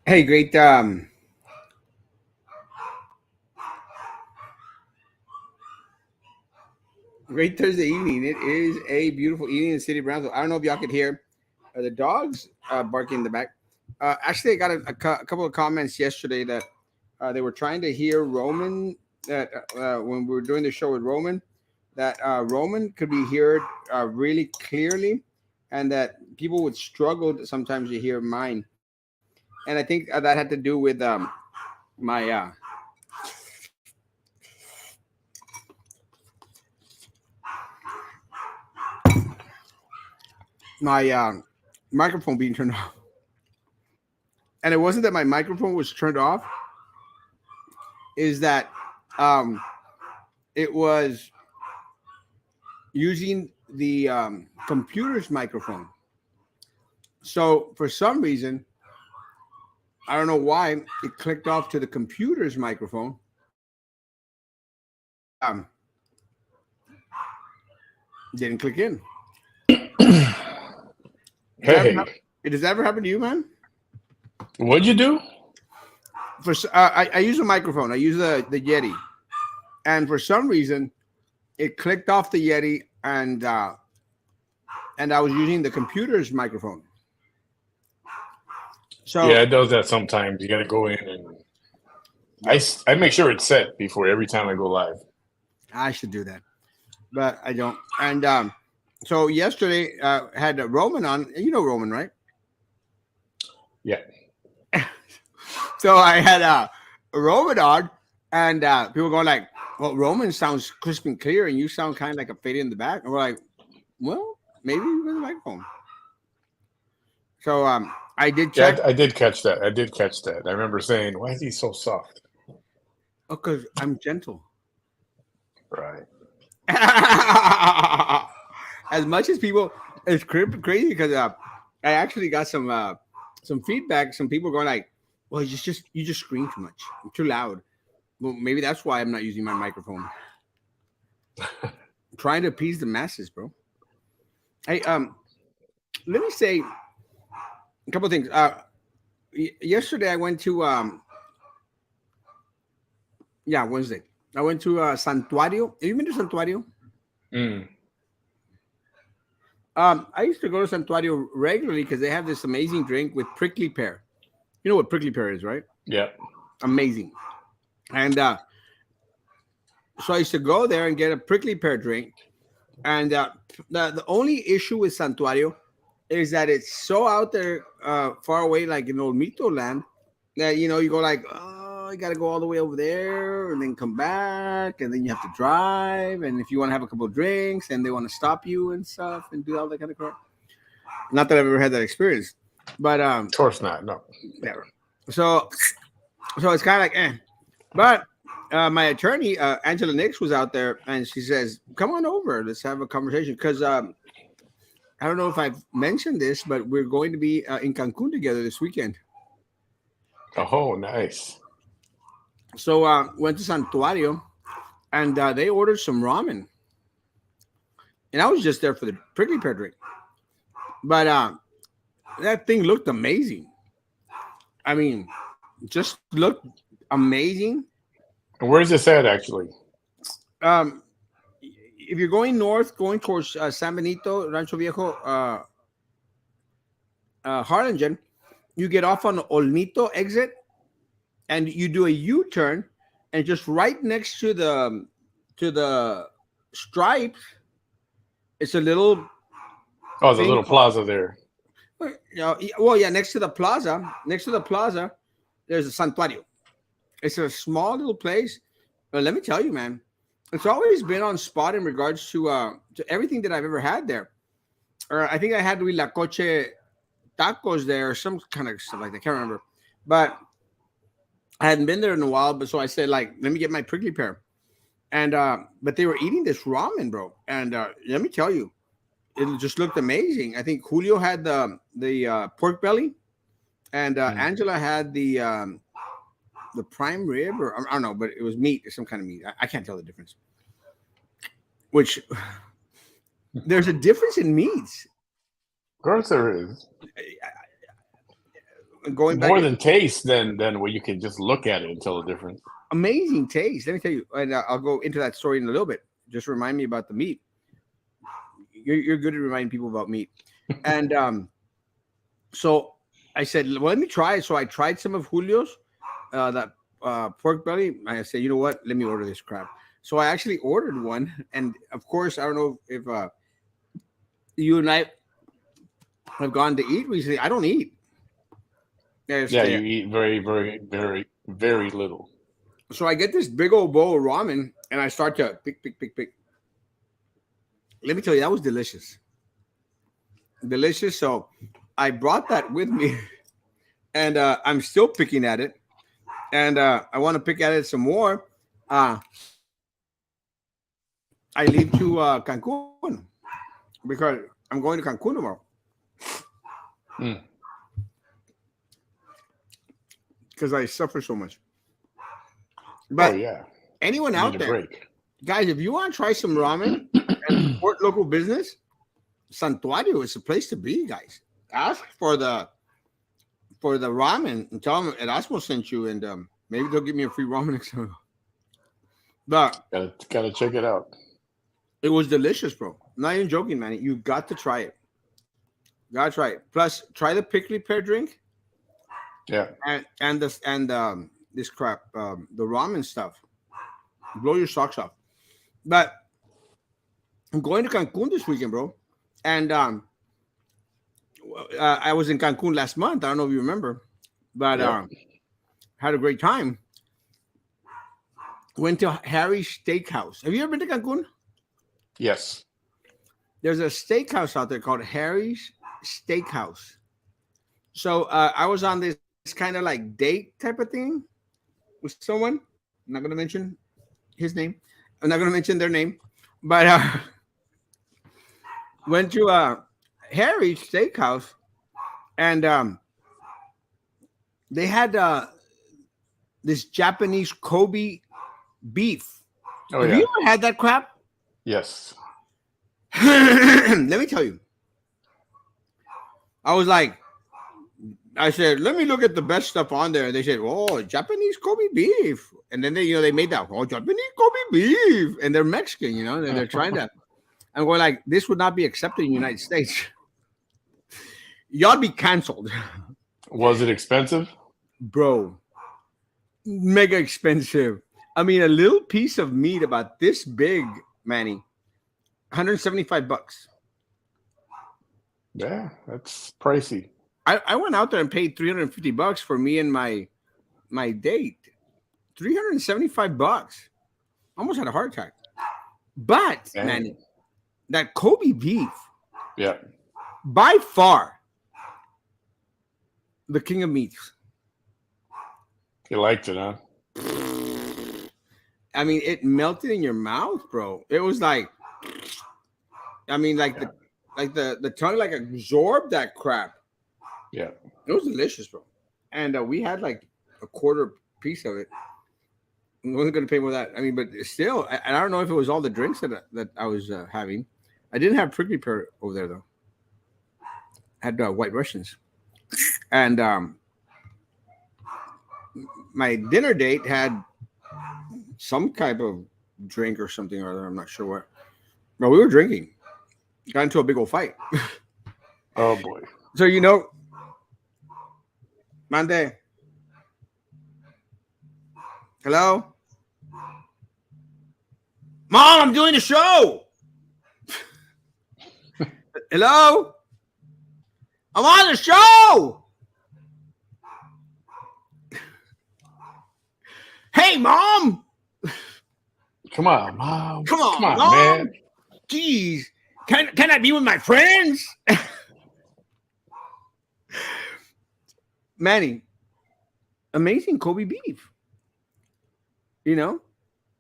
Hey, great Thursday evening. It is a beautiful evening in the city of Brownsville. I don't know if y'all could hear the dogs barking in the back. Actually, I got a couple of comments yesterday that they were trying to hear Roman that when we were doing the show with Roman, that Roman could be heard really clearly, and that people would struggle sometimes to hear mine. And I think that had to do with my my microphone being turned off. And it wasn't that my microphone was turned off; is that um, it was using the computer's microphone. So for some reason, I don't know why it clicked off to the computer's microphone, and didn't click in. Does that ever Hey, happen? Does that ever happen to you, man? what'd you do? I use a microphone. I use the Yeti, and for some reason, it clicked off the Yeti, and I was using the computer's microphone. Yeah, So it does that sometimes. You got to go in and yep, I make sure it's set before every time I go live. I should do that, but I don't. And so yesterday had Roman on. You know Roman, right? Yeah. So I had Roman on, and people going like, "Well, Roman sounds crisp and clear, and you sound kind of like a fade in the back." And we're like, "Well, maybe with a microphone." So I did Yeah, check. I did catch that. I did catch that. I remember saying, "Why is he so soft?" Oh, because I'm gentle. Right. As much as people, it's crazy because I actually got some feedback. Some people going like, "Well, you just scream too much, you're too loud." Well, maybe that's why I'm not using my microphone. I'm trying to appease the masses, bro. Hey, let me say a couple of things. Yesterday I went to yeah, Wednesday. I went to Santuario. Have you been to Santuario? Mm. I used to go to Santuario regularly because they have this amazing drink with prickly pear. You know what prickly pear is, right? Yeah. Amazing. And so I used to go there and get a prickly pear drink. And the only issue with Santuario is that it's so out there, far away, like in old Mito land, that you go like, oh, you got to go all the way over there and then come back, and then you have to drive. And if you want to have a couple of drinks, and they want to stop you and stuff and do all that kind of crap. Not that I've ever had that experience, but Of course not. No, never. never. So so it's kind of like, eh. But my attorney, Angela Nix, was out there, and she says, "Come on over, let's have a conversation." Because I don't know if I've mentioned this, but we're going to be in Cancun together this weekend. Oh, nice. So went to Santuario, and they ordered some ramen, and I was just there for the prickly pear drink. But that thing looked amazing. I mean, just looked amazing. Where's this at, actually? Um, if you're going north, going towards San Benito, Rancho Viejo, Harlingen, you get off on the Olmito exit, and you do a U-turn, and just right next to the stripes, it's a little Oh, the thing little called, plaza there. well, yeah, next to the plaza, there's a santuario. It's a small little place, but let me tell you, man, it's always been on spot in regards to everything that I've ever had there. Or I think I had Huilacoche tacos there, or some kind of stuff like that. I can't remember, but I hadn't been there in a while. But so I said, like, let me get my prickly pear. And but they were eating this ramen, bro. And let me tell you, it just looked amazing. I think Julio had the pork belly, and Mm. Angela had the prime rib, or I don't know, but it was meat, some kind of meat. I can't tell the difference. Which there's a difference in meats. Of course there is. going back, More than taste than where you can just look at it and tell the difference. amazing taste. Let me tell you, and I'll go into that story in a little bit. Just remind me about the meat. You're good at reminding people about meat, and so I said, well, let me try it. So I tried some of Julio's, that pork belly. I said, you know what? Let me order this crap. So I actually ordered one, and of course, I don't know if you and I have gone to eat recently. I don't eat. Yeah, you eat very, very, very, very little. So I get this big old bowl of ramen, and I start to pick. Let me tell you, that was delicious. Delicious. So I brought that with me, and I'm still picking at it, and I want to pick at it some more. I leave to Cancun because I'm going to Cancun tomorrow. Because I suffer so much. But anyone You out need a there, break. guys, if you want to try some ramen and support local business, Santuario is the place to be, guys. Ask for the ramen and tell them Erasmo sent you, and maybe they'll give me a free ramen next time. But Gotta check it out. it was delicious, bro. Not even joking, man. You got to try it. Gotta try it. Plus, try the prickly pear drink. Yeah. And this crap, the ramen stuff. Blow your socks off. But I'm going to Cancun this weekend, bro. And I was in Cancun last month. I don't know if you remember, but had a great time. Went to Harry's Steakhouse. Have you ever been to Cancun? Yes. There's a steakhouse out there called Harry's Steakhouse. So I was on this kind of like date type of thing with someone. I'm not going to mention his name. I'm not going to mention their name, but went to Harry's Steakhouse, and they had this Japanese Kobe beef. Oh, Have yeah. you ever had that crap? Yes. Let me tell you. I said, let me look at the best stuff on there. And they said, oh, Japanese Kobe beef. And then they made that, oh, Japanese Kobe beef. And they're Mexican, and they're trying to. I'm going like, this would not be accepted in the United States. Y'all be canceled. Was it expensive? Bro, mega expensive. I mean, a little piece of meat about this big, Manny, $175. Yeah, that's pricey. I went out there and paid $350 for me and my date. $375. Almost had a heart attack. But, Manny, that Kobe beef, by far, the king of meats. You liked it, huh? I mean, it melted in your mouth, bro. It was like, I mean, like the tongue like absorbed that crap. Yeah, it was delicious, bro. And we had like a quarter piece of it. I wasn't going to pay more than that. I mean, but still, I don't know if it was all the drinks that I was having. I didn't have prickly pear over there though. I had White Russians, and my dinner date had some type of drink or something or other. I'm not sure what. But we were drinking. Got into a big old fight. Oh boy. So Mande. Hello? Mom, I'm doing the show. Hello? I'm on the show. Hey, Mom. Come on, Mom. Come on, Mom. Man. Jeez. Can I be with my friends? Manny, amazing Kobe beef. Have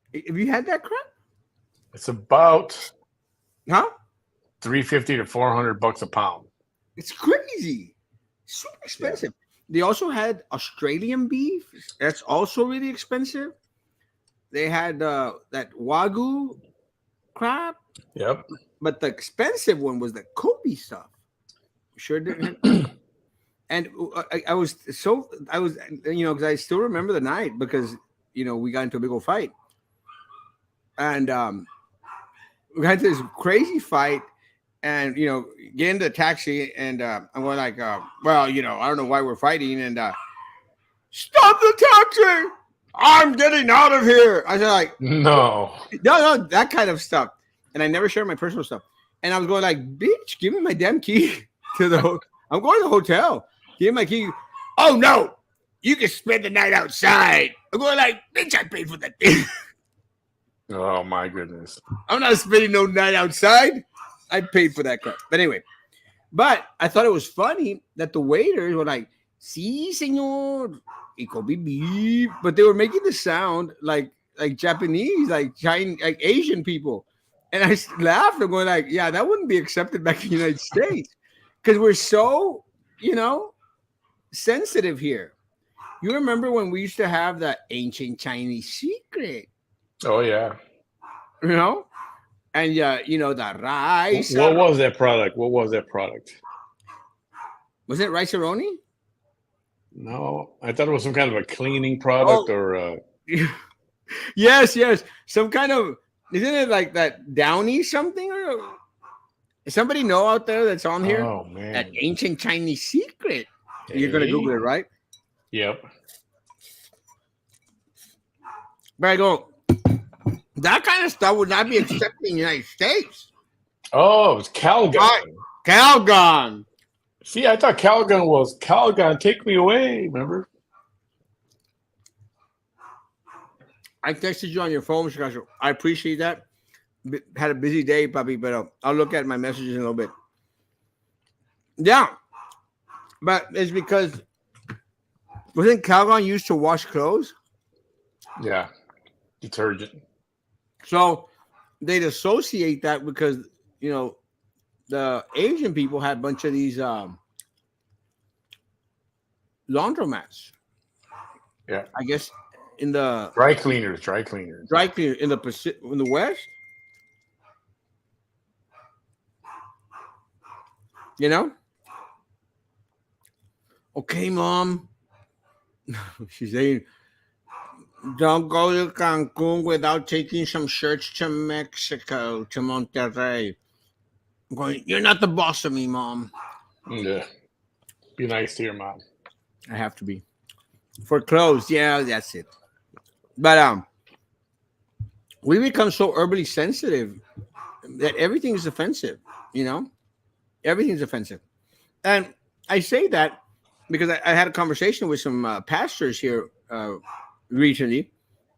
you had that crap? It's about $350 to $400 a pound. It's crazy. Super expensive. Yeah. They also had Australian beef. That's also really expensive. They had that Wagyu crap. Yep. But the expensive one was the Kobe stuff. Sure didn't have And I was because I still remember the night because we got into a big old fight, and we got into this crazy fight, and get into the taxi, and I'm going like, well, I don't know why we're fighting, and stop the taxi! I'm getting out of here. I said like, no, that kind of stuff, and I never share my personal stuff, and I was going like, bitch, give me my damn key to the. I'm going to the hotel. Give me my key. Oh no, you can spend the night outside. I'm going like, bitch, I paid for that thing. Oh my goodness. I'm not spending no night outside. I paid for that crap. But anyway, I thought it was funny that the waiters were like, "Sí, señor," but they were making the sound like Japanese, like Chinese, like Asian people. And I laughed. I'm going like, yeah, that wouldn't be accepted back in the United States because we're so, sensitive here. You remember when we used to have the ancient Chinese secret? Oh yeah. And the rice. What was that product? Was it rice-a-roni? No, I thought it was some kind of a cleaning product or. Yes, some kind of. Isn't it like that Downy something or? Somebody know out there that's on here? Oh man, that ancient Chinese secret. Hey. You're gonna Google it, right? Yep. But I go, that kind of stuff would not be accepted in the United States. Oh, it's Calgon. Calgon. See, I thought Calgon was Calgon. Take me away. Remember? I texted you on your phone, Chicago. I appreciate that. Had a busy day, puppy, but I'll look at my messages in a little bit. Yeah, but it's because wasn't Calgon used to wash clothes? Yeah, detergent. So they'd associate that because the Asian people had a bunch of these laundromats. Yeah, I guess in the dry cleaners in the West. Okay, Mom. She's saying, don't go to Cancun without taking some shirts to Mexico, to Monterrey. I'm going, you're not the boss of me, Mom. Yeah. Be nice to your mom. I have to be. For clothes, yeah, that's it. But we become so urbanly sensitive that everything is offensive, Everything's offensive. And I say that because I had a conversation with some pastors here recently.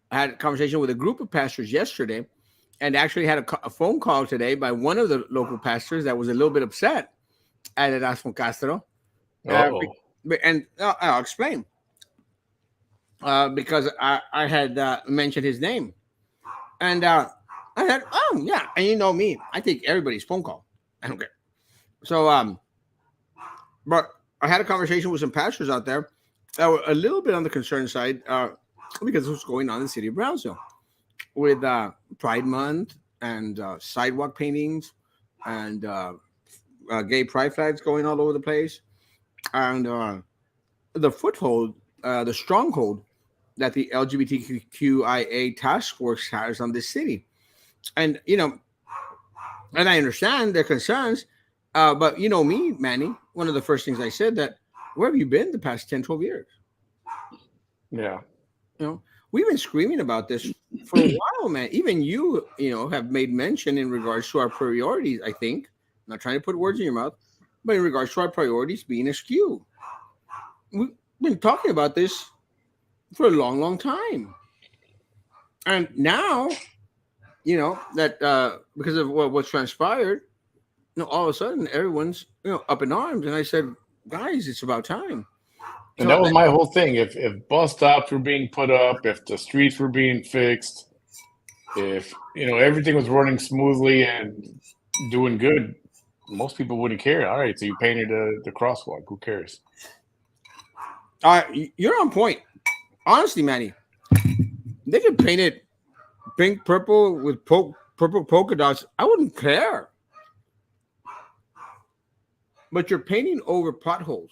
I had a conversation with a group of pastors yesterday and actually had a phone call today by one of the local pastors that was a little bit upset at Erasmo Castro. And I'll explain. Because I had mentioned his name. And I had, oh, yeah. And you know me, I take everybody's phone call. I don't care. So, but I had a conversation with some pastors out there that were a little bit on the concerned side because of what's going on in the city of Brownsville with Pride Month and sidewalk paintings and gay pride flags going all over the place. And the foothold, the stronghold that the LGBTQIA task force has on this city. And, and I understand their concerns, but me, Manny, one of the first things I said that, where have you been the past 10, 12 years? Yeah. We've been screaming about this for a while, man. Even you have made mention in regards to our priorities, I think. I'm not trying to put words in your mouth, but in regards to our priorities being askew. We've been talking about this for a long, long time. And now, that because of what's transpired, all of a sudden everyone's, up in arms. And I said, guys, it's about time. And that was my whole thing. If bus stops were being put up, if the streets were being fixed, if, everything was running smoothly and doing good, most people wouldn't care. All right, so you painted the crosswalk. Who cares? You're on point. Honestly, Manny, they could paint it pink, purple with purple polka dots. I wouldn't care. But you're painting over potholes.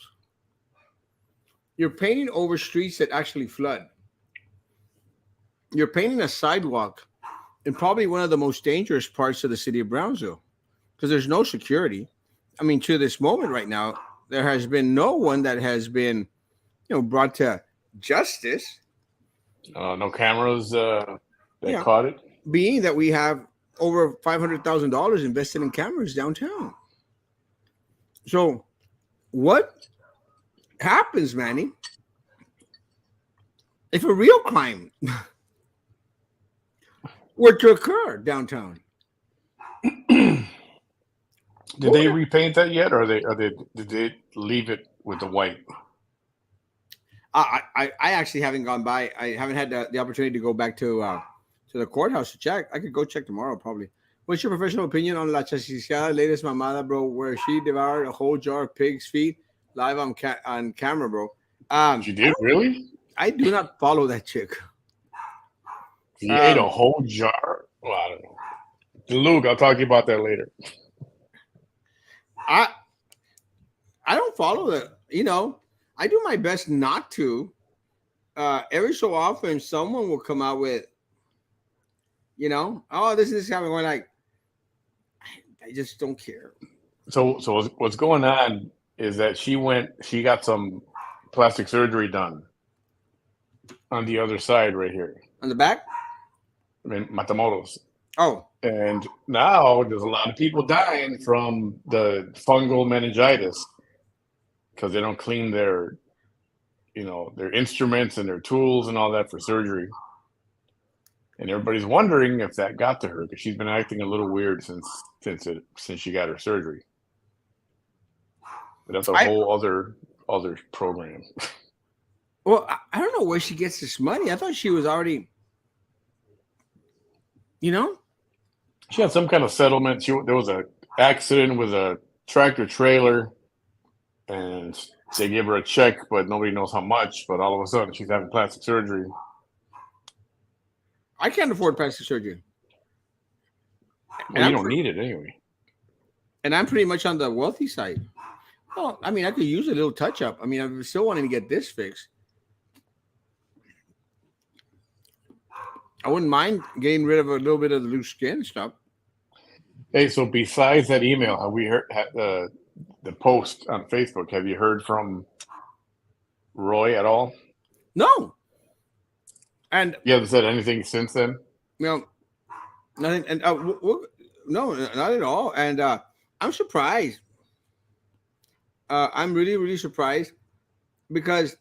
You're painting over streets that actually flood. You're painting a sidewalk in probably one of the most dangerous parts of the city of Brownsville because there's no security. I mean, to this moment right now, there has been no one that has been, brought to justice. No cameras that Yeah, caught it. being that we have over $500,000 invested in cameras downtown. So, what happens, Manny, if a real crime were to occur downtown? Did they repaint that yet, or did they leave it with the white? I actually haven't gone by. I haven't had the opportunity to go back to the courthouse to check. I could go check tomorrow probably. What's your professional opinion on La Chasiscada latest mamada, bro? Where she devoured a whole jar of pig's feet live on camera, bro. She did really? I do not follow that chick. He ate a whole jar. Well, I don't know. Luke, I'll talk to you about that later. I don't follow that. I do my best not to. Every so often, someone will come out with, oh, this is happening. We're like, I just don't care. So what's going on is that she got some plastic surgery done on the other side right here. On the back? I mean, Matamoros. Oh. And now there's a lot of people dying from the fungal meningitis because they don't clean their instruments and their tools and all that for surgery. And everybody's wondering if that got to her because she's been acting a little weird since she got her surgery. But that's a whole other program. Well, I don't know where she gets this money. I thought she was already, She had some kind of settlement. There was an accident with a tractor trailer, and they gave her a check, but nobody knows how much. But all of a sudden, she's having plastic surgery. I can't afford plastic surgery. Well, you don't need it anyway. And I'm pretty much on the wealthy side. Well, I mean, I could use a little touch up. I mean, I'm still wanting to get this fixed. I wouldn't mind getting rid of a little bit of the loose skin stuff. Hey, so besides that email, have we heard the post on Facebook? Have you heard from Roy at all? No. And you haven't said anything since then? Nothing. And no, not at all. And I'm surprised. I'm really, really surprised because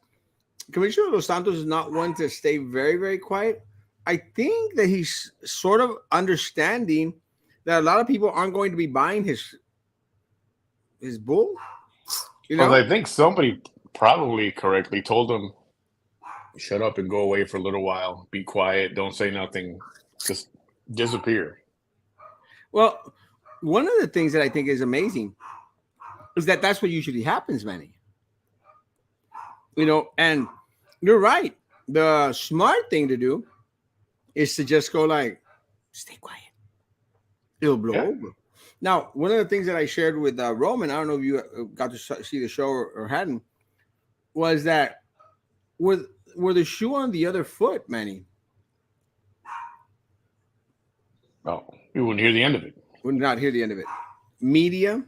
Commissioner Los Santos is not one to stay very, very quiet. I think that he's sort of understanding that a lot of people aren't going to be buying his bull. Well, I think somebody probably correctly told him, shut up and go away for a little while. Be quiet. Don't say nothing. Just disappear. Well, one of the things that I think is amazing is that that's what usually happens, Manny. And you're right. The smart thing to do is to just go like, stay quiet. It'll blow over. Now, one of the things that I shared with Roman, I don't know if you got to see the show or hadn't, was that with the shoe on the other foot, Manny. Oh, you wouldn't hear the end of it. Would not hear the end of it. Media,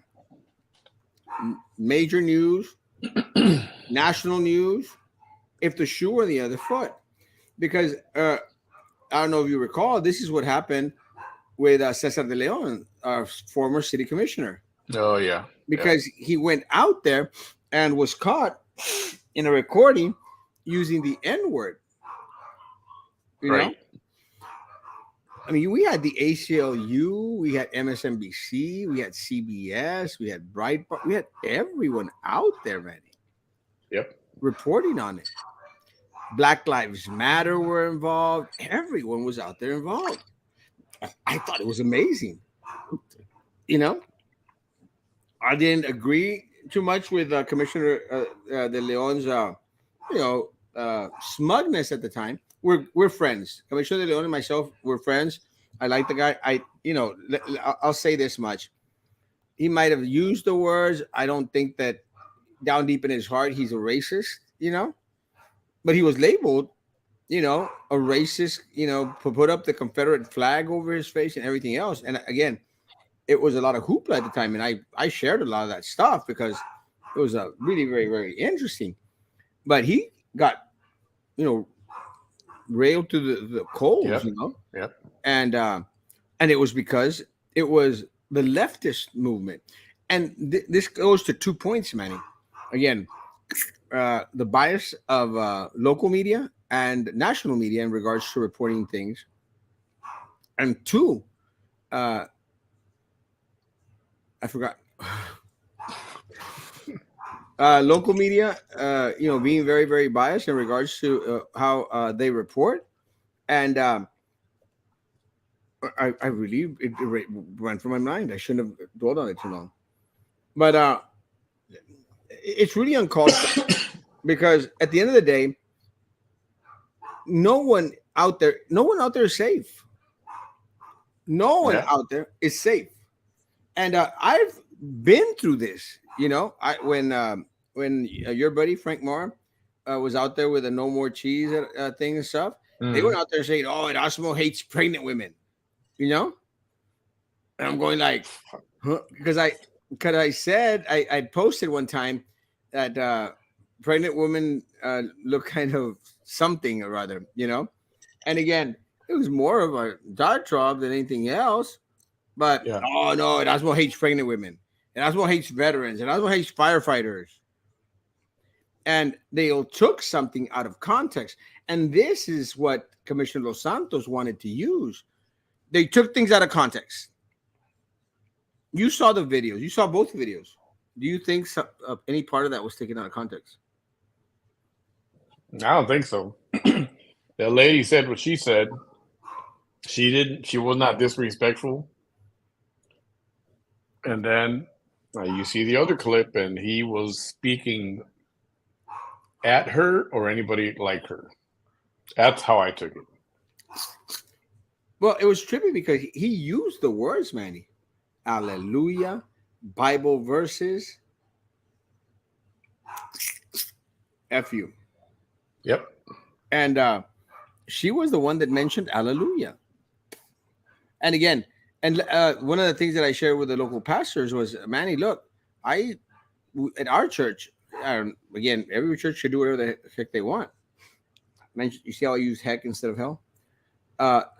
major news, national news, if the shoe were the other foot. Because I don't know if you recall, this is what happened with Cesar de Leon, our former city commissioner. Oh, yeah. Because he went out there and was caught in a recording using the N-word. You know? I mean, we had the ACLU, we had MSNBC, we had CBS, we had Breitbart, we had everyone out there, man. Yep. Reporting on it. Black Lives Matter were involved. Everyone was out there involved. I thought it was amazing. I didn't agree too much with Commissioner de Leon's, smugness at the time. We're friends. Commissioner de Leon and myself, we're friends. I like the guy. I'll say this much. He might have used the words. I don't think that down deep in his heart, he's a racist. you know, but he was labeled, a racist, put up the Confederate flag over his face and everything else. And again, it was a lot of hoopla at the time, and I shared a lot of that stuff because it was a really very very interesting. But he got you know railed to the coals, Yep. Yep. and and it was because it was the leftist movement, and this goes to 2 points, Manny. Again, the bias of local media and national media in regards to reporting things, and two, uh, I forgot. Local media, being very, very biased in regards to how they report, and I really it went from my mind. I shouldn't have dwelled on it too long, but it's really uncalled for because at the end of the day, no one out there is safe. No one Yeah. out there is safe, and I've been through this. When your buddy Frank Marr was out there with a no more cheese thing and stuff, they went Mm. out there saying, "Oh, Erasmo hates pregnant women," you know, and I'm going like, huh? Because I said I posted one time that pregnant women look kind of something or other, and again, it was more of a diatribe than anything else. But Yeah. oh no, Erasmo hates pregnant women. Erasmo hates veterans. Erasmo hates firefighters. And they all took something out of context. And this is what Commissioner Los Santos wanted to use. They took things out of context. You saw the videos. You saw both videos. Do you think any part of that was taken out of context? I don't think so. That lady said what she said. She didn't. She was not disrespectful. And then you see the other clip, and he was speaking at her or anybody like her. That's how I took it. Well, it was trippy because he used the words, Manny. Hallelujah, Bible verses, F you. Yep. And she was the one that mentioned Hallelujah. And again, and one of the things that I shared with the local pastors was, Manny, look, at our church, again, every church should do whatever the heck they want. You see how I use heck instead of hell?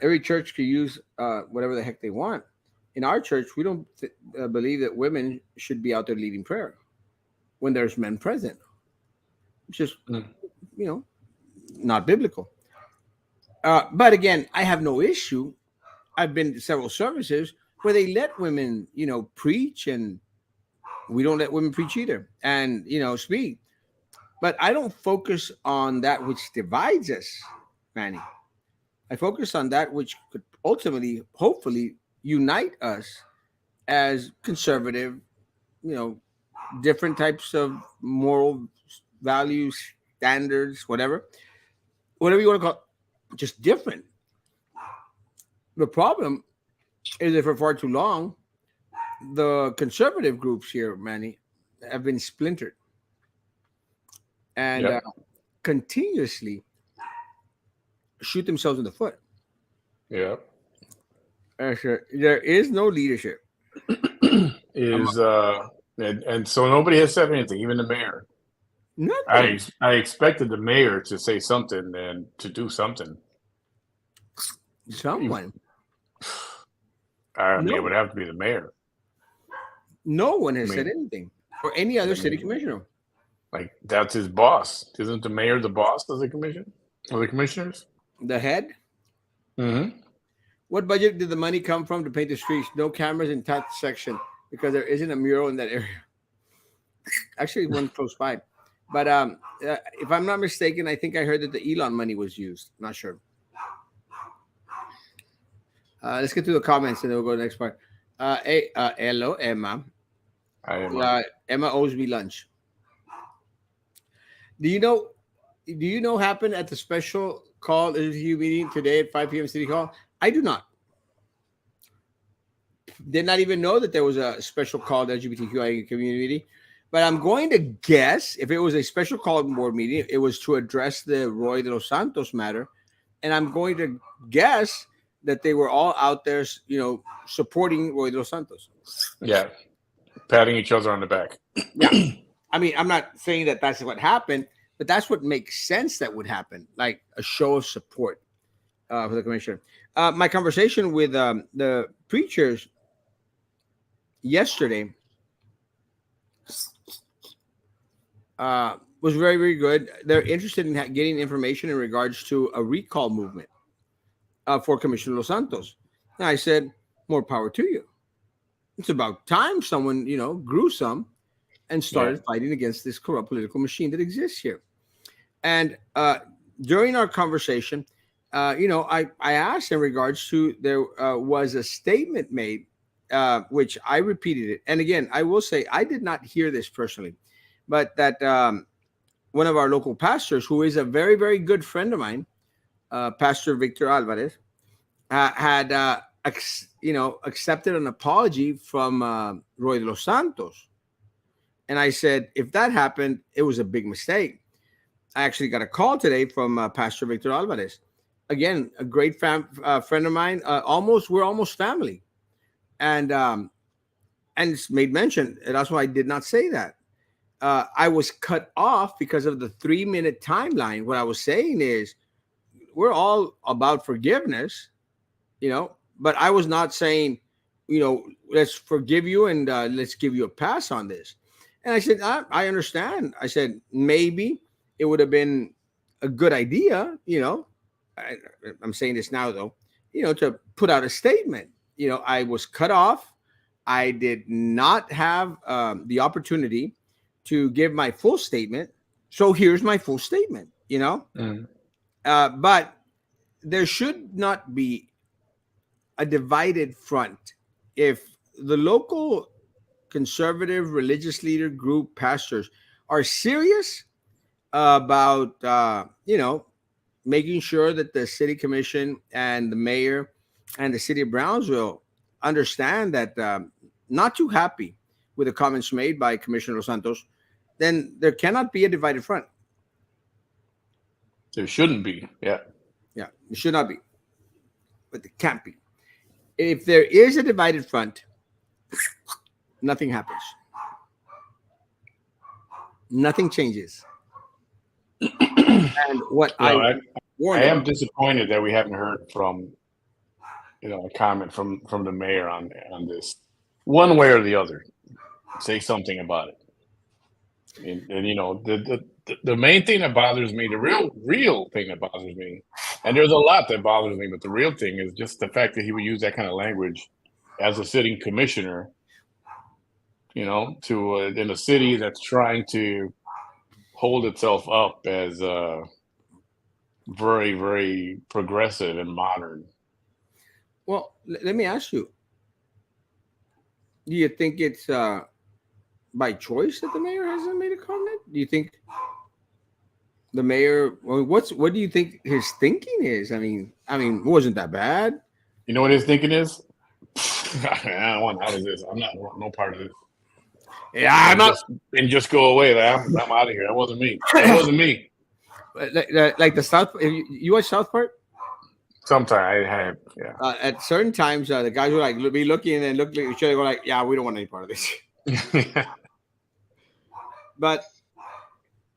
Every church could use whatever the heck they want. In our church, we don't believe that women should be out there leading prayer when there's men present. It's just, Mm. not biblical. But again, I have no issue. I've been to several services where they let women, preach, and we don't let women preach either, and speak. But I don't focus on that which divides us, Manny. I focus on that which could ultimately, hopefully, unite us as conservative, you know, different types of moral values, standards, whatever you want to call it, just different. The problem is that for far too long, the conservative groups here, Manny, have been splintered and Yep. continuously shoot themselves in the foot. Yep. There is no leadership. I'm Is and so nobody has said anything, even the mayor. nothing. I expected the mayor to say something and to do something. Someone, I mean, it no, would have to be the mayor. no one I has said mean, anything, or any I other city mean, commissioner. like that's his boss. Isn't the mayor the boss of the commission? Of the commissioners? The head. Mm-hmm. What budget did the money come from to paint the streets? No cameras in that section because there isn't a mural in that area. Actually, one close by. But if I'm not mistaken, I think I heard that the Elon money was used. Not sure. Let's get to the comments and then we'll go to the next part. Hello, Emma. I am. Emma owes me lunch. Do you know? Do you know happened at the special call interview meeting today at 5 p.m. City Hall? I do not. Did not even know that there was a special called LGBTQI community. But I'm going to guess if it was a special call board meeting, it was to address the Roy de los Santos matter. And I'm going to guess that they were all out there, supporting Roy de los Santos. Yeah, patting each other on the back. Yeah. I mean, I'm not saying that that's what happened, but that's what makes sense that would happen, like a show of support for the commissioner. My conversation with the preachers yesterday was very, very good. They're interested in getting information in regards to a recall movement for Commissioner Los Santos. And I said, more power to you. It's about time someone, grew some and started fighting against this corrupt political machine that exists here. And during our conversation, I asked in regards to there was a statement made, which I repeated it. And again, I will say I did not hear this personally, but that one of our local pastors, who is a very, very good friend of mine, Pastor Victor Alvarez, had accepted an apology from Roy de los Santos. And I said, if that happened, it was a big mistake. I actually got a call today from Pastor Victor Alvarez. Again, a great friend of mine. We're almost family. And it's made mention. And that's why I did not say that. I was cut off because of the 3-minute timeline. What I was saying is, we're all about forgiveness, but I was not saying, let's forgive you and let's give you a pass on this. And I said, I understand. I said, maybe it would have been a good idea, I'm saying this now, though, to put out a statement. I was cut off. I did not have the opportunity to give my full statement. So here's my full statement, but there should not be a divided front. If the local conservative religious leader group pastors are serious about, making sure that the city commission and the mayor and the city of Brownsville understand that not too happy with the comments made by Commissioner Los Santos, then there cannot be a divided front. There shouldn't be. Yeah. Yeah, it should not be. But it can't be. If there is a divided front, nothing happens. Nothing changes. And what I am disappointed that we haven't heard from, a comment from the mayor on this, one way or the other. Say something about it. And the main thing that bothers me, the real thing that bothers me, and there's a lot that bothers me, but the real thing is just the fact that he would use that kind of language as a sitting commissioner, to in a city that's trying to hold itself up as very, very progressive and modern. Well, let me ask you, do you think it's by choice that the mayor hasn't made a comment? Do you think the mayor, what do you think his thinking is? I mean, it wasn't that bad. You know what his thinking is? I don't want out of this. I'm not no part of this. Yeah, I'm not. And just go away. Like, I'm out of here. That wasn't me. That wasn't me. Like the South. You watch South Park? Sometimes I have. Yeah. At certain times, the guys would be looking and look at each other, go like, "Yeah, we don't want any part of this." But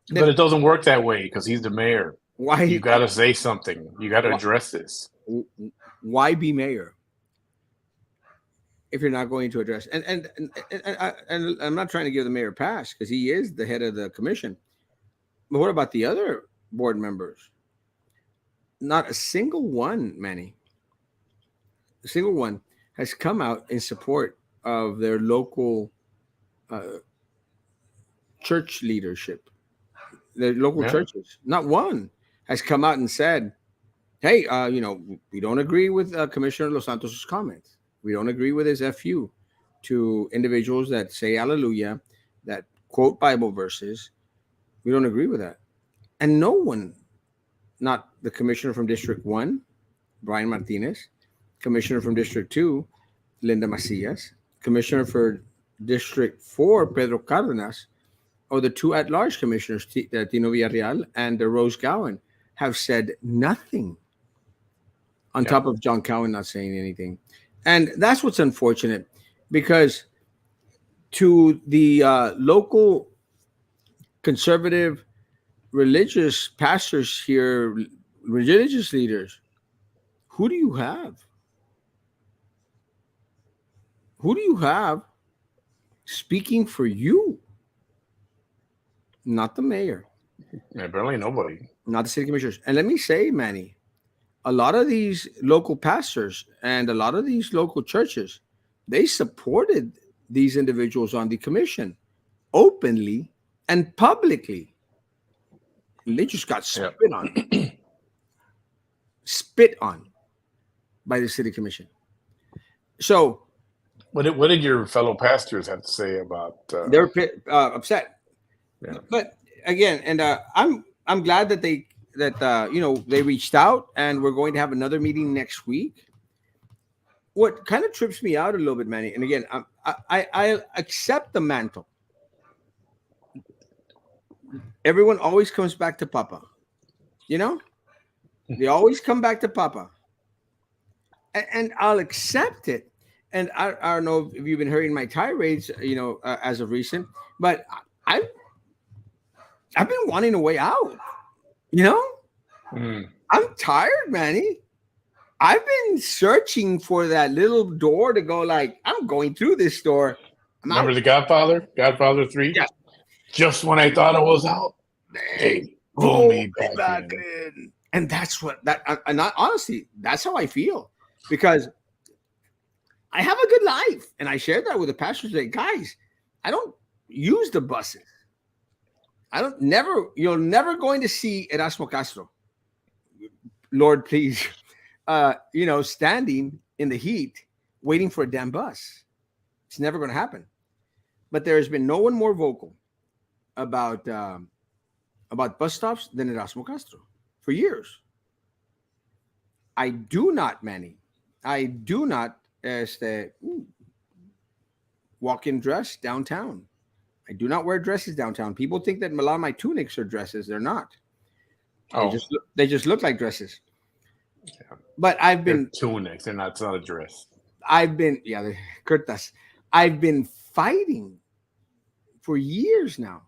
it doesn't work that way because he's the mayor. Why? You got to say something. You got to address this. Why be mayor if you're not going to address? And I'm not trying to give the mayor a pass because he is the head of the commission. But what about the other board members? Not a single one, Manny. A single one has come out in support of their local church leadership, their local churches. Not one has come out and said, hey, we don't agree with Commissioner Los Santos' comments. We don't agree with his FU to individuals that say hallelujah, that quote Bible verses. We don't agree with that. And no one, not the commissioner from District 1, Brian Martinez, commissioner from District 2, Linda Macias, commissioner for District 4, Pedro Cardenas, or the two at-large commissioners, Tino Villarreal and Rose Gowan, have said nothing. On top of John Cowan not saying anything, and that's what's unfortunate, because to the local conservative religious pastors here, religious leaders, who do you have? Who do you have speaking for you? Not the mayor. Yeah, barely nobody. Not the city commissioners. And let me say, Manny, a lot of these local pastors and a lot of these local churches, they supported these individuals on the commission openly and publicly. And they just got spit on. Spit on by the city commission. So what did your fellow pastors have to say about they're upset. Yeah. But again, and I'm glad that they reached out, and we're going to have another meeting next week. What kind of trips me out a little bit, Manny, and again, I accept the mantle. Everyone always comes back to Papa. They always come back to Papa. And I'll accept it. And I don't know if you've been hearing my tirades, as of recent, but I've been wanting a way out. I'm tired, Manny. I've been searching for that little door to go, like, I'm going through this door. Remember The Godfather? Godfather 3? Yeah. Just when I thought I was out, they pull me back in. And that's honestly, that's how I feel. Because I have a good life. And I shared that with the pastors today. Guys, I don't use the buses. You're never going to see Erasmo Castro, Lord, please, standing in the heat waiting for a damn bus. It's never going to happen. But there has been no one more vocal about bus stops than Erasmo Castro for years. I do not, Manny. I do not walk in dress downtown. I do not wear dresses downtown. People think that a lot of my tunics are dresses. They're not. They just look like dresses. Yeah. But I've been tunics. They're not. It's not a dress. They're kurtas. I've been fighting for years now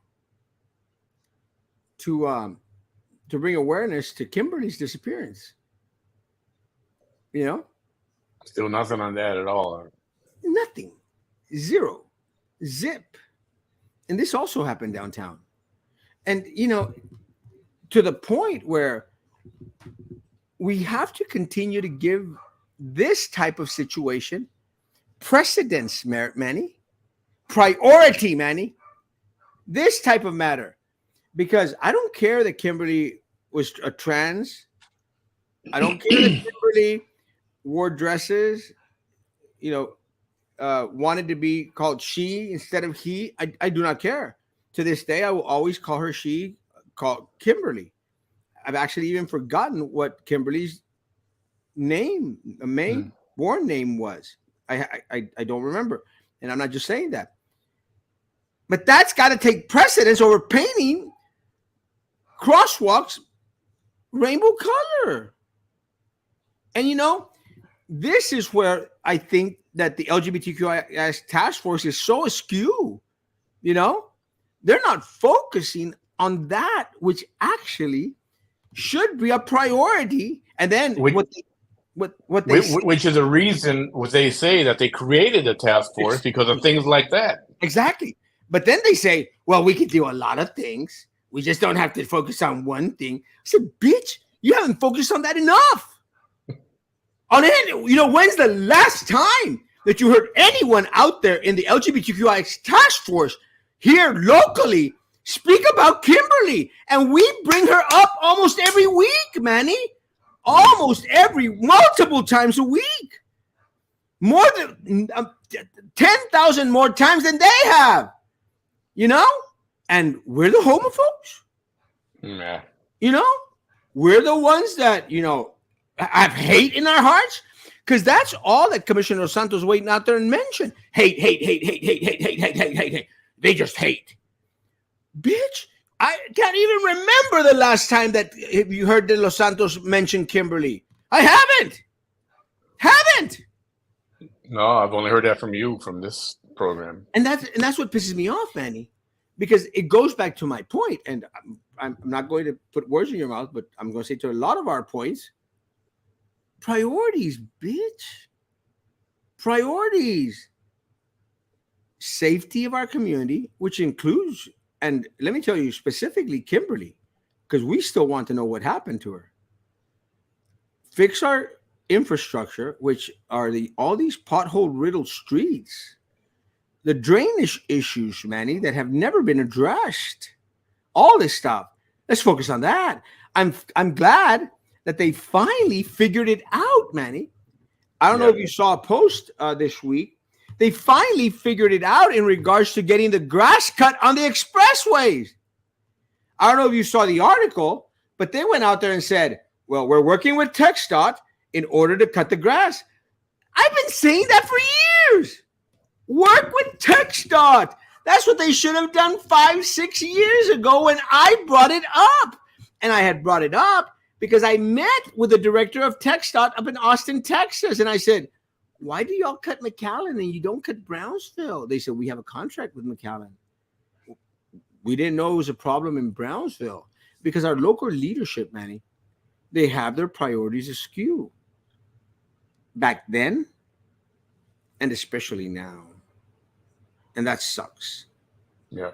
to bring awareness to Kimberly's disappearance. Still nothing on that at all. Nothing. Zero. Zip. And this also happened downtown. And, to the point where we have to continue to give this type of situation precedence, Manny. Priority, Manny. This type of matter. Because I don't care that Kimberly was a trans. I don't care that Kimberly wore dresses, wanted to be called she instead of he. I do not care. To this day, I will always call her she, call Kimberly. I've actually even forgotten what Kimberly's name, born name was. I don't remember. And I'm not just saying that. But that's got to take precedence over painting crosswalks rainbow color. And this is where I think that the LGBTQIS task force is so askew. They're not focusing on that, which actually should be a priority. And then which is a reason what they say that they created a task force because of things like that. Exactly. But then they say, well, we can do a lot of things. We just don't have to focus on one thing. I said, bitch, you haven't focused on that enough. On it, when's the last time that you heard anyone out there in the LGBTQI task force here locally speak about Kimberly? And we bring her up almost every week, Manny. Multiple times a week. More than 10,000 more times than they have. And we're the homophobes. Yeah. We're the ones that, have hate in our hearts, because that's all that Commissioner Santos waiting out there and mention. Hate. They just hate. Bitch, I can't even remember the last time that you heard De Los Santos mention Kimberly. I haven't. Haven't. No, I've only heard that from you from this program. And that's what pisses me off, Manny, because it goes back to my point. And I'm not going to put words in your mouth, but I'm going to say to a lot of our points, priorities, bitch. Priorities. Safety of our community, which includes, and let me tell you specifically, Kimberly, because we still want to know what happened to her. Fix our infrastructure, which are all these pothole riddled streets, the drainage issues, Manny, that have never been addressed. All this stuff. Let's focus on that. I'm glad that they finally figured it out, Manny. I don't know if you saw a post this week. They finally figured it out in regards to getting the grass cut on the expressways. I don't know if you saw the article, but they went out there and said, well, we're working with TxDOT in order to cut the grass. I've been saying that for years. Work with TxDOT. That's what they should have done 5-6 years ago when I brought it up. And I had brought it up because I met with the director of TxDOT up in Austin, Texas. And I said, why do y'all cut McAllen and you don't cut Brownsville? They said, we have a contract with McAllen. We didn't know it was a problem in Brownsville because our local leadership, Manny, they have their priorities askew. Back then, and especially now. And that sucks. Yeah.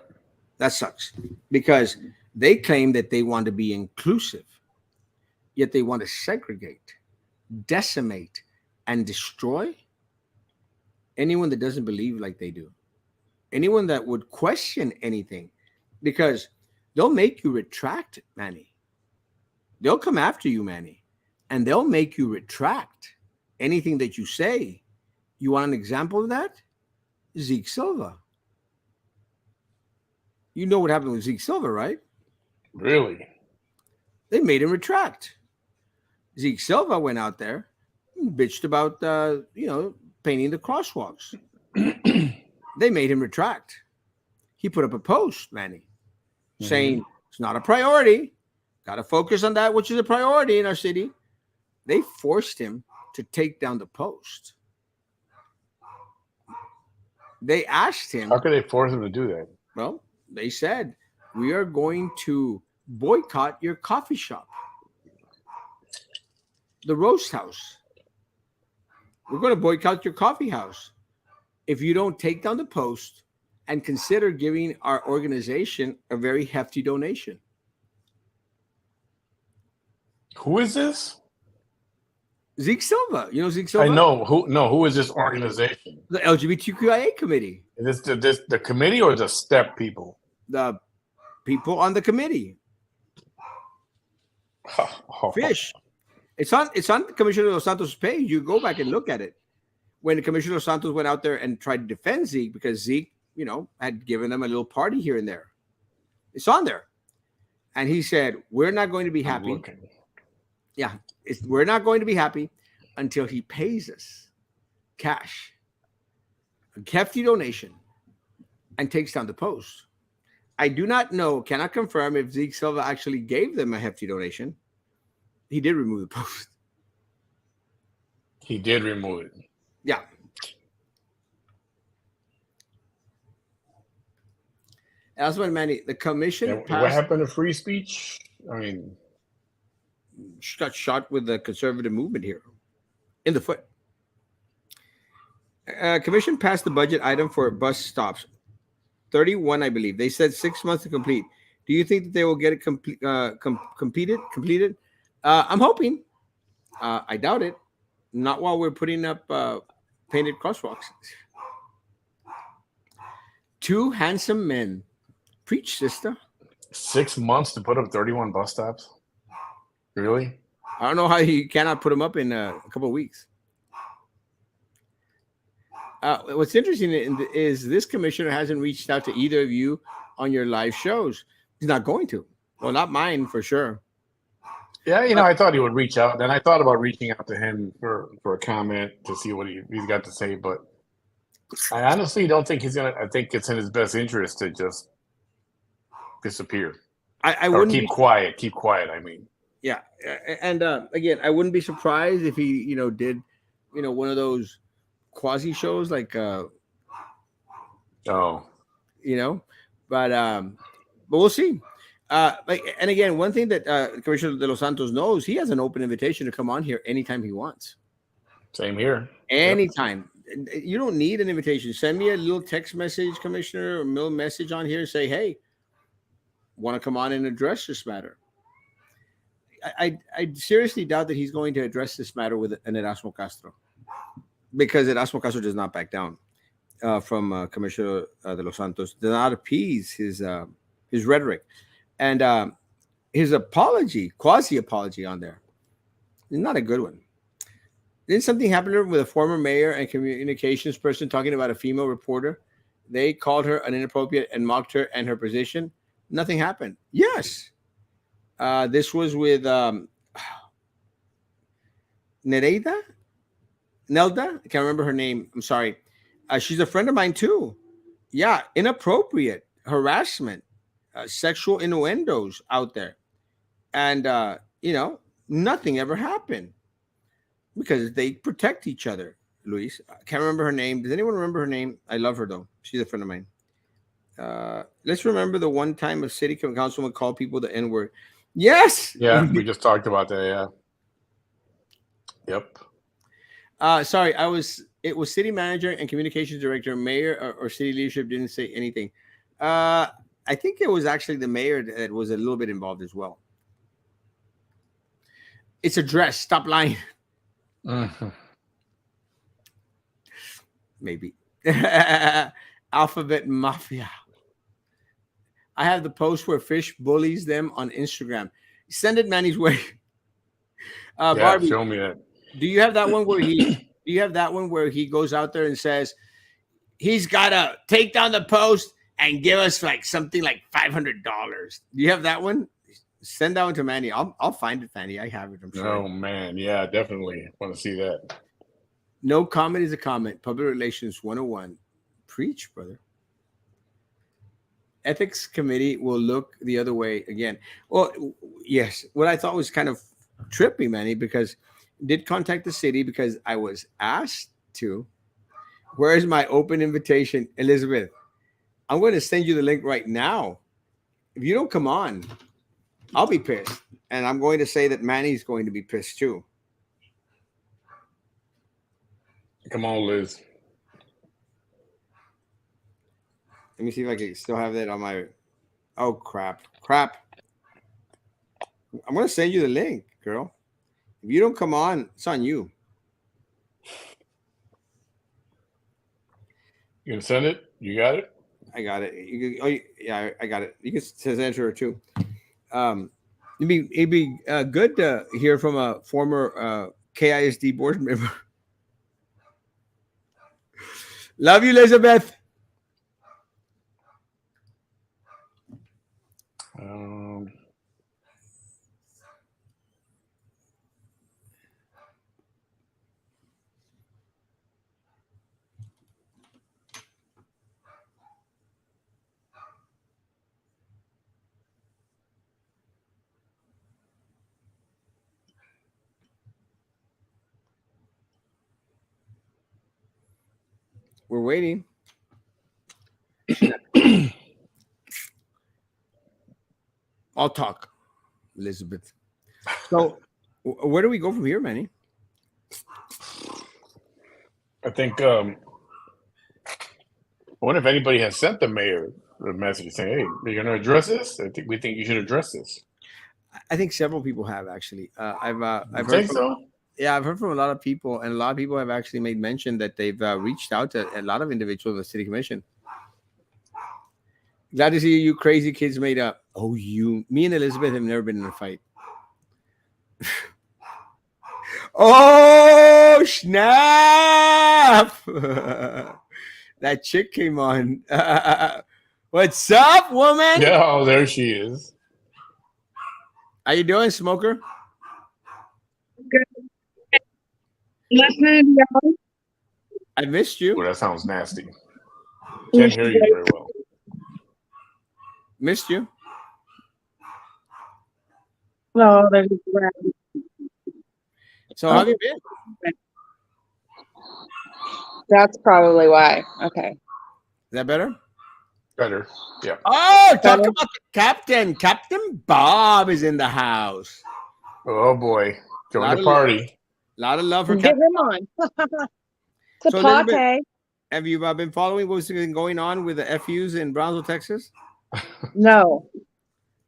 That sucks because they claim that they want to be inclusive, yet they want to segregate, decimate, and destroy anyone that doesn't believe like they do. Anyone that would question anything, because they'll make you retract, Manny. They'll come after you, Manny, and they'll make you retract anything that you say. You want an example of that? Zeke Silva. You know what happened with Zeke Silva, right? Really? They made him retract. Zeke Silva went out there and bitched about, painting the crosswalks. They made him retract. He put up a post, Manny, saying it's not a priority. Got to focus on that, which is a priority in our city. They forced him to take down the post. They asked him. How could they force him to do that? Well, they said, we are going to boycott your coffee shop, the Roast House. We're going to boycott your coffee house if you don't take down the post and consider giving our organization a very hefty donation. Who is this? Zeke Silva. You know Zeke Silva? I know. Who is this organization? The LGBTQIA committee. Is this the committee or the STEP people? The people on the committee. Fish. It's on Commissioner Dos Santos' page. You go back and look at it. When Commissioner Dos Santos went out there and tried to defend Zeke because Zeke, had given them a little party here and there. It's on there. And he said, we're not going to be happy. Yeah, we're not going to be happy until he pays us cash, a hefty donation, and takes down the post. I do not know, cannot confirm if Zeke Silva actually gave them a hefty donation. He did remove the post. He did remove it. Yeah. That's what, Manny, the commission passed. What happened to free speech? I mean, she got shot with the conservative movement here in the foot. Commission passed the budget item for bus stops. 31, I believe. They said 6 months to complete. Do you think that they will get it completed? I'm hoping. I doubt it. Not while we're putting up painted crosswalks. 2 handsome men. Preach, sister. 6 months to put up 31 bus stops? Really? I don't know how you cannot put them up in a couple of weeks. What's interesting is this commissioner hasn't reached out to either of you on your live shows. He's not going to. Well, not mine for sure. Yeah, I thought he would reach out. Then I thought about reaching out to him for a comment to see what he's got to say. But I honestly don't think he's going to. I think it's in his best interest to just disappear I or wouldn't keep be, quiet. Keep quiet. I mean, yeah, and again, I wouldn't be surprised if he, did, one of those quasi shows like, oh you know, but we'll see. Like, and again, one thing that Commissioner De Los Santos knows, he has an open invitation to come on here anytime he wants. same here. Yep. Anytime. You don't need an invitation. Send me a little text message, Commissioner, or little message on here and say, hey, want to come on and address this matter. I seriously doubt that he's going to address this matter with an Erasmo Castro, because Erasmo Castro does not back down from Commissioner De Los Santos, does not appease his rhetoric. And his apology, quasi apology on there, is not a good one. Didn't something happen with a former mayor and communications person talking about a female reporter? They called her an inappropriate and mocked her and her position. Nothing happened. Yes. This was with Nereida? Nelda? I can't remember her name. I'm sorry. She's a friend of mine too. Yeah, inappropriate harassment, sexual innuendos out there. And, nothing ever happened because they protect each other. Luis, I can't remember her name. Does anyone remember her name? I love her though. She's a friend of mine. Let's remember the one time a city councilman called people the N-word. Yes. Yeah, we just talked about that. Yeah. Yep. Sorry, it was city manager and communications director, mayor or city leadership didn't say anything. I think it was actually the mayor that was a little bit involved as well. It's a dress. Stop lying. Mhm. Maybe. Alphabet Mafia. I have the post where Fish bullies them on Instagram. Send it Manny's way. Yeah, Barbie, show me that. do you have that one where he goes out there and says he's gotta take down the post and give us like something like $500? Do you have that one? Send that one to Manny. I'll find it, Manny. I have it. I'm sure. Oh man, yeah, definitely want to see that. No comment is a comment. Public Relations 101. Preach, brother. Ethics committee will look the other way again. Well, yes. What I thought was kind of trippy, Manny, because I did contact the city because I was asked to. Where is my open invitation, Elizabeth? I'm going to send you the link right now. If you don't come on, I'll be pissed. And I'm going to say that Manny's going to be pissed too. Come on, Liz. Let me see if I can still have that on my. Oh, crap. I'm going to send you the link, girl. If you don't come on, it's on you. You can send it? You got it? I got it. Yeah, I got it. You can send it to her too. It'd be good to hear from a former KISD board member. Love you, Elizabeth. We're waiting. I'll talk, Elizabeth. So, where do we go from here, Manny? I think. I wonder if anybody has sent the mayor a message saying, "Hey, are you going to address this? We think you should address this." I think several people have actually. I've heard think from, so. Yeah, I've heard from a lot of people, and a lot of people have actually made mention that they've reached out to a lot of individuals in the city commission. Glad to see you crazy kids made up. Oh, me and Elizabeth have never been in a fight. Oh, snap! That chick came on. What's up, woman? Yeah, oh, there she is. How you doing, smoker? Good. Listening to y'all. I missed you. Oh, that sounds nasty. Can't hear you very well. Missed you. No, there's red. So how have you been? That's probably why. Okay. Is that better? Better. Yeah. Oh, talk Better? about the captain. Captain Bob is in the house. Oh boy. Join Lot the of party. A lot of love for Get Captain. him on. It's So, a Elizabeth, pate. have you been following what's been going on with the FUs in Brownsville, Texas? No.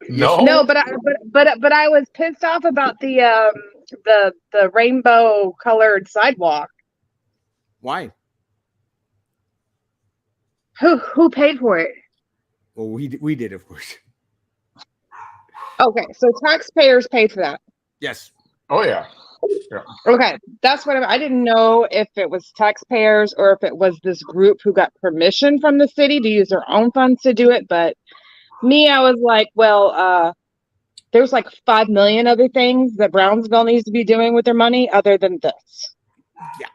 No. No, but I was pissed off about the rainbow colored sidewalk. Why? Who paid for it? Well, we did, of course. Okay, so taxpayers paid for that. Yes. Oh yeah. Okay, that's what I didn't know if it was taxpayers or if it was this group who got permission from the city to use their own funds to do it. But me, I was like, well, there's like 5 million other things that Brownsville needs to be doing with their money other than this. Yeah.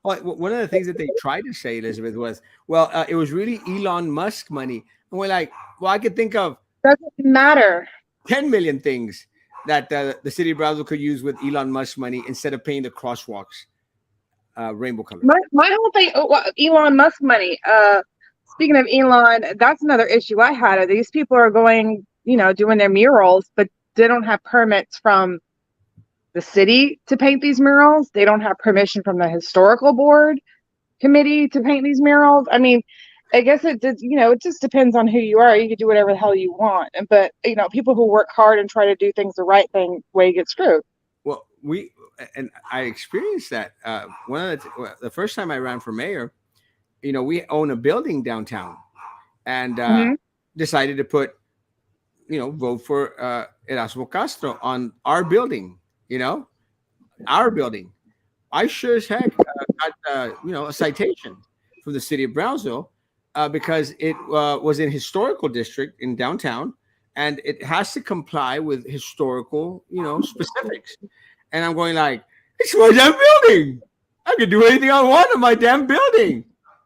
Well, one of the things that they tried to say, Elizabeth, was, well, it was really Elon Musk money. And we're like, well, I could think of Doesn't matter. 10 million things that the city of Brownsville could use with Elon Musk money instead of paying the crosswalks rainbow color. My whole thing, Elon Musk money. Speaking of Elon, that's another issue I had. These people are going, doing their murals, but they don't have permits from the city to paint these murals. They don't have permission from the historical board committee to paint these murals. I mean, I guess it just depends on who you are. You can do whatever the hell you want, but people who work hard and try to do things the right way get screwed. Well, I experienced that. One of the first time I ran for mayor, we own a building downtown, and decided to put, vote for Erasmo Castro on our building. Our building. I sure as heck got a citation from the city of Brownsville because it was in historical district in downtown, and it has to comply with historical specifics. And I'm going like, it's my damn building. I can do anything I want in my damn building.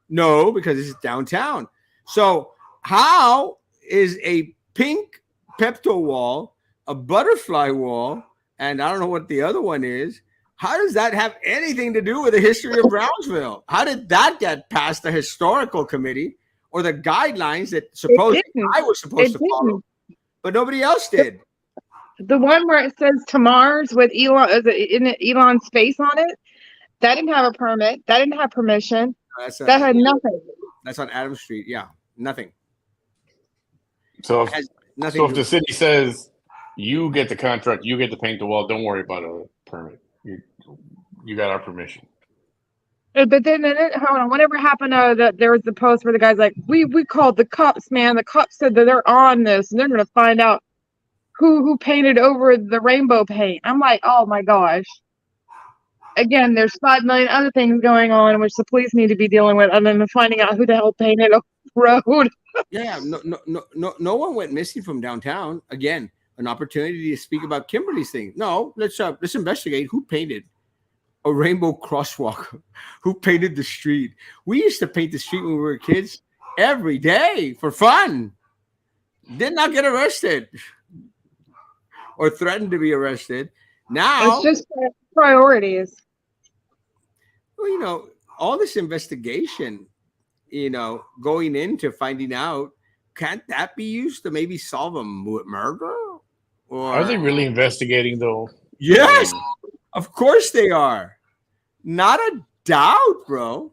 No, because it's downtown. So how is a pink Pepto wall, a butterfly wall, and I don't know what the other one is, how does that have anything to do with the history of Brownsville? How did that get past the historical committee or the guidelines that supposedly I was supposed to follow, but nobody else did? The one where it says Tamar's with Elon's face on it, that didn't have a permit. That didn't have permission. That had nothing. That's on Adams Street. Yeah, nothing. So if the city says you get the contract, you get to paint the wall, don't worry about a permit. You got our permission. But then hold on. Whatever happened that there was the post where the guy's like, we called the cops, man. The cops said that they're on this and they're gonna find out who painted over the rainbow paint. I'm like, oh my gosh. Again, there's 5 million other things going on which the police need to be dealing with, other than finding out who the hell painted a road. Yeah, no one went missing from downtown. Again, an opportunity to speak about Kimberly's thing. No, let's investigate who painted a rainbow crosswalk, who painted the street. We used to paint the street when we were kids every day for fun. Did not get arrested or threatened to be arrested. Now it's just priorities. Well, all this investigation, going into finding out, can't that be used to maybe solve a murder? Or are they really investigating though? Yes, of course they are. Not a doubt, bro.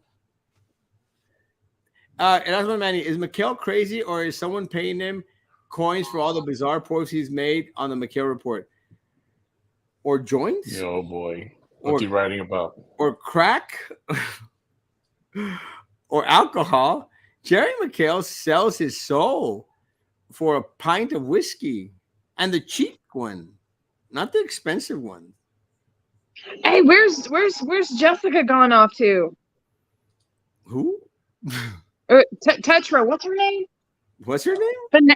And that's what Manny is. McHale crazy, or is someone paying him coins for all the bizarre posts he's made on the McHale report? Or joints? Oh boy, what's he writing about? Or crack? Or alcohol? Jerry McHale sells his soul for a pint of whiskey, and the cheap one, not the expensive one. Hey, where's Jessica gone off to? Who? Tetra. What's her name? What's her name?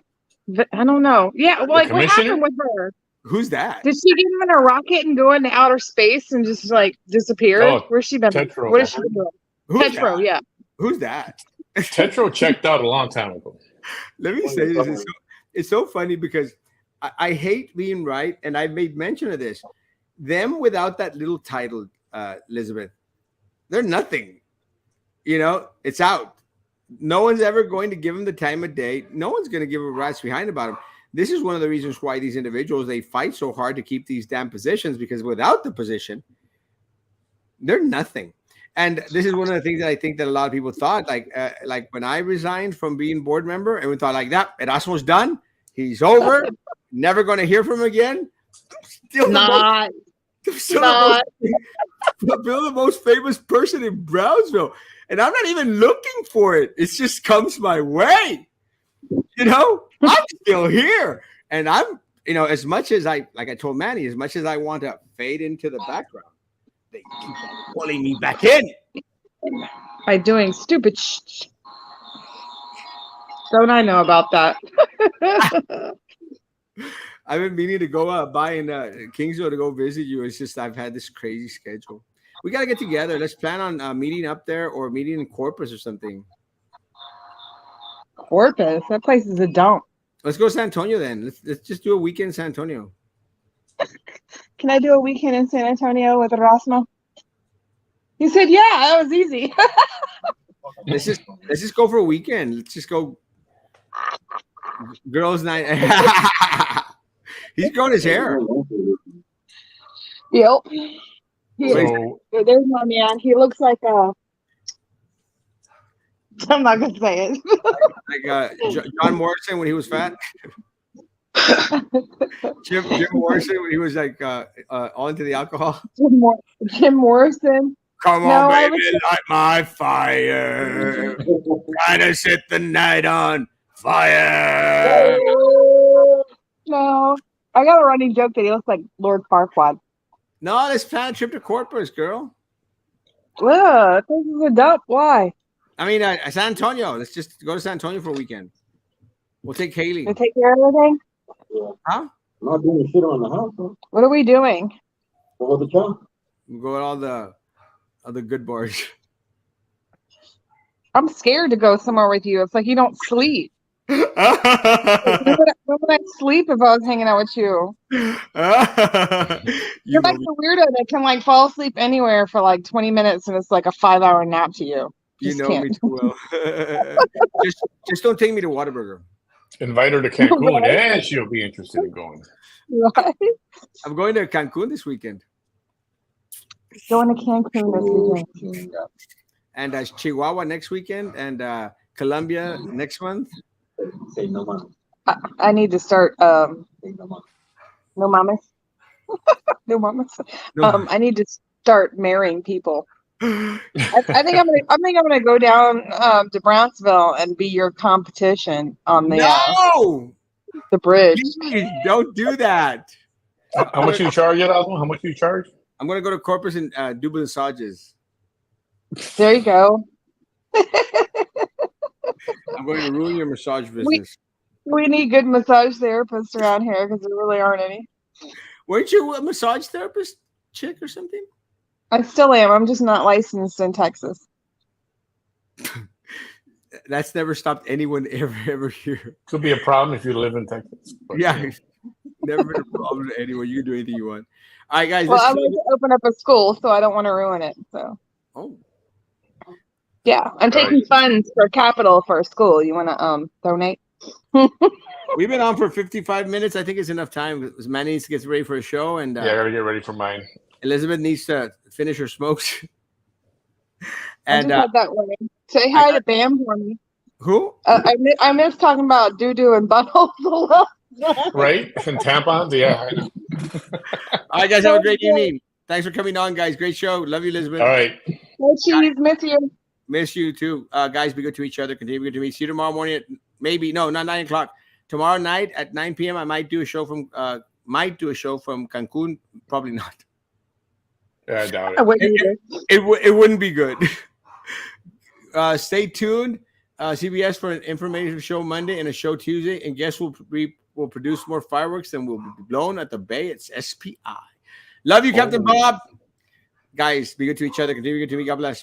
I don't know. Yeah, like what happened with her? Who's that? Did she get in a rocket and go into outer space and just like disappear? Oh, where's she been? Tetro. What is she doing? Tetro, yeah. Who's that? Tetro checked out a long time ago. Let me say this. It's so funny because I hate being right, and I've made mention of this. Them without that little title, Elizabeth, they're nothing. It's out. No one's ever going to give them the time of day. No one's going to give a rat's behind about them. This is one of the reasons why these individuals, they fight so hard to keep these damn positions, because without the position, they're nothing. And this is one of the things that I think that a lot of people thought, like when I resigned from being board member, and we thought like that, Erasmo's done. He's over. Never going to hear from him again. Still Not. The most famous person in Brownsville. And I'm not even looking for it. It just comes my way. I'm still here. And I'm, as much as I told Manny, as much as I want to fade into the background, they keep on pulling me back in. By doing stupid shh. Don't I know about that? I've been meaning to go by in Kingsville to go visit you. It's just I've had this crazy schedule. We got to get together. Let's plan on meeting up there or meeting in Corpus or something. Corpus? That place is a dump. Let's go to San Antonio then. Let's just do a weekend in San Antonio. Can I do a weekend in San Antonio with Erasmo? He said, yeah, that was easy. Let's just go for a weekend. Let's just go girls' night. He's growing his hair. Yep. There's my man. He looks like I'm not gonna say it. Like John Morrison when he was fat. Jim Morrison when he was like all into the alcohol. Jim Morrison. Come on, baby, light my fire. Try to set the night on fire. No, I got a running joke that he looks like Lord Farquaad. No, let's plan a trip to Corpus, girl. Ugh, this is a dump. Why? I mean, San Antonio. Let's just go to San Antonio for a weekend. We'll take Haley. They take care of everything? Yeah. Huh? I'm not doing shit around the house. Huh? What are we doing? What was the job? We'll go to all the good bars. I'm scared to go somewhere with you. It's like you don't sleep. When would I sleep if I was hanging out with you? You're like the weirdo that can like fall asleep anywhere for like 20 minutes and it's like a 5-hour nap to you. You know me too well. just don't take me to Whataburger. Invite her to Cancun, and she'll be interested in going. Right? I'm going to Cancun this weekend. Going to Cancun this weekend. And Chihuahua next weekend, and Colombia next month. Say no money. I need to start. Say no money. No mamas. No mamas. No. I need to start marrying people. I think I'm gonna go down to Brownsville and be your competition on the bridge. Please don't do that. How much you charge, Erasmo? How much you charge? I'm gonna go to Corpus and do massages. There you go. I'm going to ruin your massage business. We need good massage therapists around here because there really aren't any. Weren't you a massage therapist chick or something? I still am. I'm just not licensed in Texas. That's never stopped anyone ever here. Could be a problem if you live in Texas. But, Yeah, never been a problem to anyone. You can do anything you want. All right, guys. Well, I'm going to open up a school, so I don't want to ruin it. So. Oh. Yeah, I'm taking funds for capital for a school. You want to donate? We've been on for 55 minutes. I think it's enough time because Manny needs to get ready for a show, and yeah, I gotta get ready for mine. Elizabeth needs to finish her smokes. And I just had that one. Say hi to Bam for me. Who? I miss talking about doo-doo and buttholes a lot. Right? And tampons? Yeah, I know. All right, guys, have a great evening. Thanks for coming on, guys. Great show. Love you, Elizabeth. All right. Hey, cheese. Miss you. Miss you too. Guys, be good to each other. Continue to be good to me. See you tomorrow morning at not 9 o'clock. Tomorrow night at 9 p.m. I might do a show from Cancun. Probably not. Yeah, I doubt it. It wouldn't be good. Stay tuned. CBS for an informative show Monday and a show Tuesday. And guess we'll produce more fireworks than will be blown at the Bay. It's SPI. Love you, Captain Bob. Guys, be good to each other. Continue to be good to me. God bless.